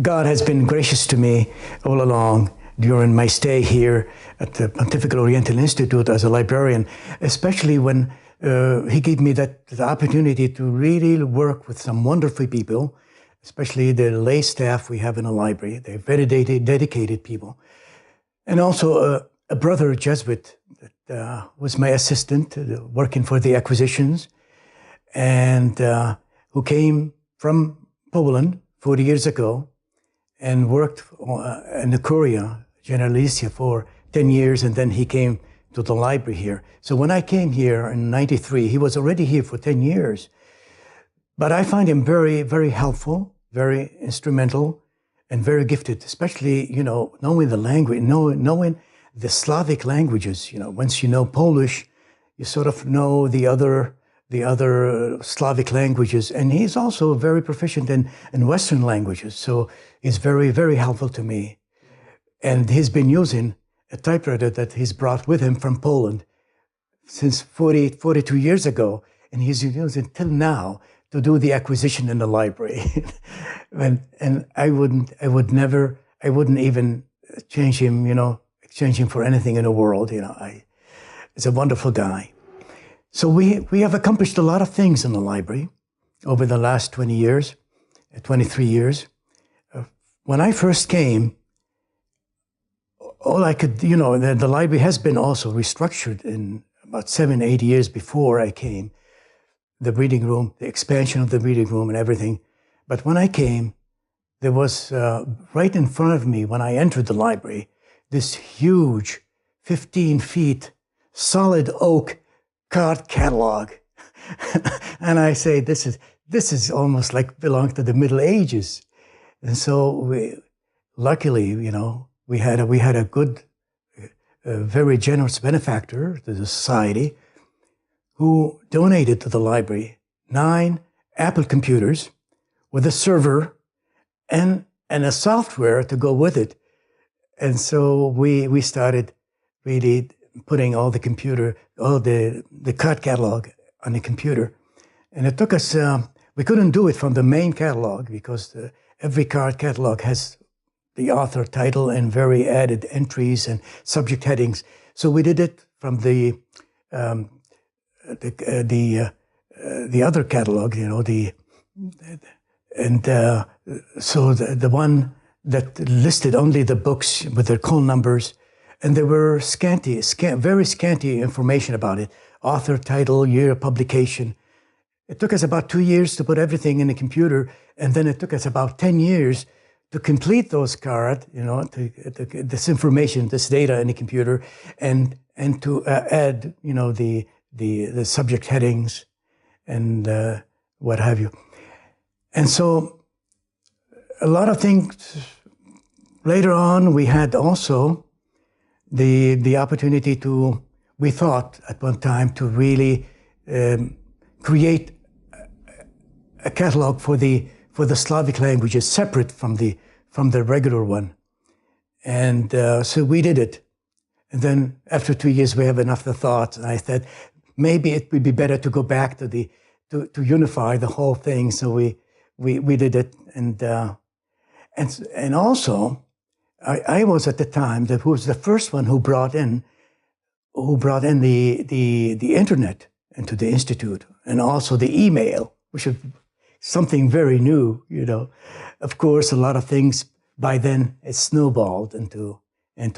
God has been gracious to me all along during my stay here at the Pontifical Oriental Institute as a librarian, especially when he gave me the opportunity to really work with some wonderful people, especially the lay staff we have in the library. They're very dedicated people. And also a brother Jesuit that was my assistant, working for the acquisitions, and who came from Poland 40 years ago and worked in the Curia Generalicia for 10 years, and then he came to the library here. So when I came here in '93, he was already here for 10 years. But I find him very, very helpful, very instrumental, and very gifted, especially, you know, knowing the language, knowing the Slavic languages. You know, once you know Polish, you sort of know the other Slavic languages, and he's also very proficient in Western languages. So he's very, very helpful to me. And he's been using a typewriter that he's brought with him from Poland since 42 years ago, and he's using it till now to do the acquisition in the library. and I wouldn't even change him, you know, exchange him for anything in the world. You know, he's a wonderful guy. So we have accomplished a lot of things in the library over the last 23 years. When I first came, all I could, you know, the library has been also restructured in about 8 years before I came. The reading room, the expansion of the reading room and everything. But when I came, there was right in front of me when I entered the library, this huge 15 feet solid oak card catalog. And I say, this is almost like belong to the Middle Ages. And so luckily, you know, we had a good, very generous benefactor to the society who donated to the library 9 Apple computers with a server and a software to go with it. And so we started really putting all the card catalog on the computer. And it took us, we couldn't do it from the main catalog because every card catalog has the author title and very added entries and subject headings. So we did it from the other catalog, you know, so the one that listed only the books with their call numbers, and there were very scanty information about it: author, title, year of publication. It took us about 2 years to put everything in the computer, and then it took us about 10 years to complete those cards, you know, this information, this data in the computer, and to add, you know, the subject headings and what have you. And so a lot of things. Later on, we had also the opportunity to, we thought at one time, to really create a catalog for the Slavic languages separate from the regular one. And so we did it. And then after 2 years, we have enough of thoughts. And I said, maybe it would be better to go back to unify the whole thing. So we did it. And also, I was at the time who was the first one who brought in the internet into the institute, and also the email, which is something very new, you know. Of course, a lot of things by then it snowballed into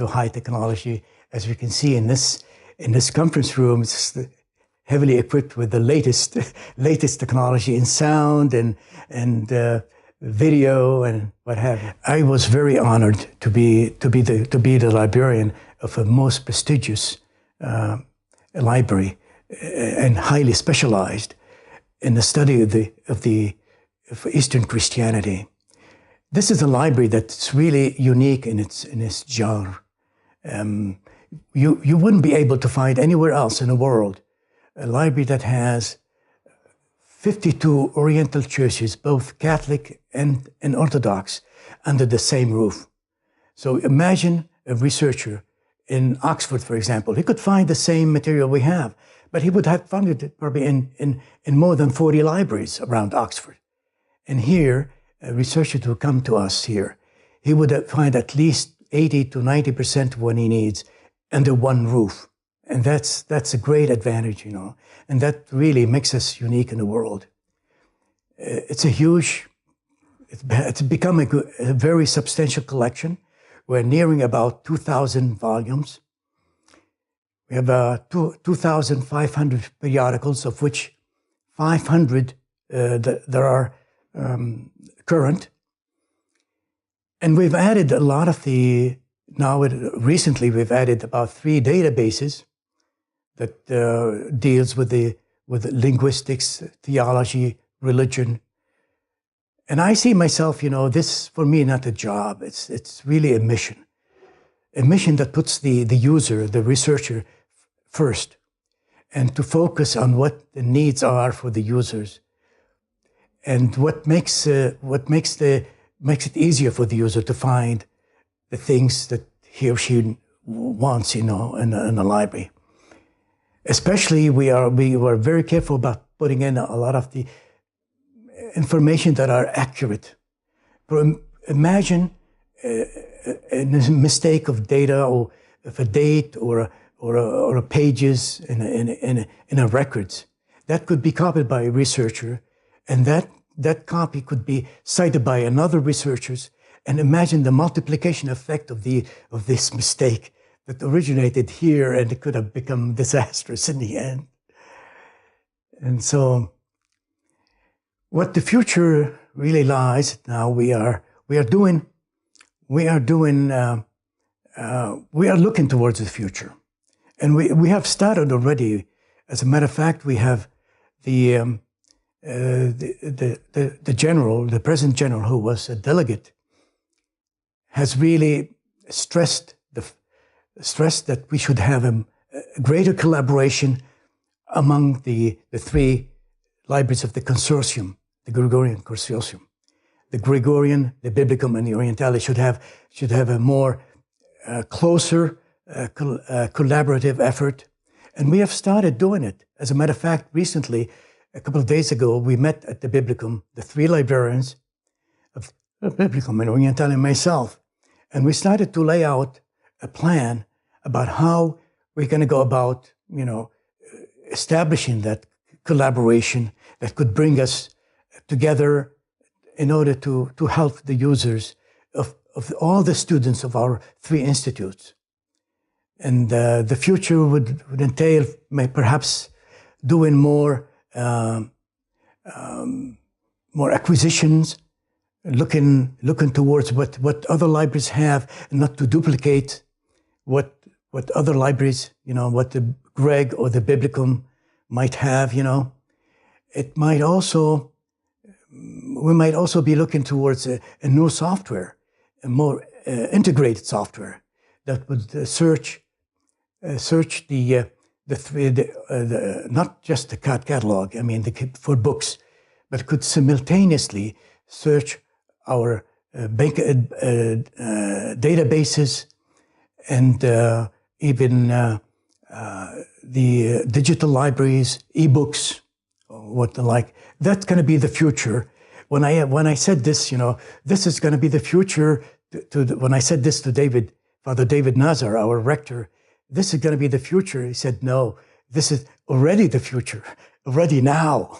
high technology. As you can see in this conference room, it's heavily equipped with the latest technology in sound and video and what have you. I was very honored to be the librarian of a most prestigious library and highly specialized in the study of Eastern Christianity. This is a library that's really unique in its genre. You wouldn't be able to find anywhere else in the world a library that has 52 Oriental churches, both Catholic and Orthodox, under the same roof. So imagine a researcher in Oxford, for example. He could find the same material we have, but he would have found it probably in more than 40 libraries around Oxford. And here, researcher to come to us here, he would find at least 80 to 90% of what he needs under one roof. And that's a great advantage, you know, and that really makes us unique in the world. It's become a very substantial collection. We're nearing about 2,000 volumes. We have 2,500 periodicals, of which 500 that are current. And we've added a lot of recently we've added about 3 databases that deals with linguistics, theology, religion. And I see myself, you know, this for me not a job, it's really a mission that puts the user, the researcher first, and to focus on what the needs are for the users, and what makes it easier for the user to find the things that he or she wants, you know, in a library. Especially, we were very careful about putting in a lot of the information that are accurate. Imagine a mistake of data, or of a date, or a pages in a records. That could be copied by a researcher, and that copy could be cited by another researchers. And imagine the multiplication effect of this mistake that originated here, and it could have become disastrous in the end. And so, what the future really lies now, we are looking towards the future, and we have started already. As a matter of fact, we have the present general, who was a delegate, has really stressed that we should have a greater collaboration among the 3 libraries of the consortium, the Gregorian consortium. The Gregorian, the Biblicum, and the Orientalis should have a more closer collaborative effort, and we have started doing it. As a matter of fact, recently, a couple of days ago, we met at the Biblicum, the 3 librarians of the Biblicum and Orientalis and myself, and we started to lay out a plan about how we're going to go about, you know, establishing that collaboration that could bring us together in order to help the users of all the students of our 3 institutes. And the future would entail perhaps doing more acquisitions, looking towards what other libraries have, and not to duplicate what other libraries, you know, what the Greg or the Biblicum might have, you know. We might also be looking towards a new software, a more integrated software that would search not just the catalog, I mean, for books, but could simultaneously search our databases and even the digital libraries, ebooks, what the like. That's going to be the future. When I said this, you know, this is going to be the future. When I said this to Father David Nazar, our rector, this is going to be the future. He said, no, this is already the future, already now.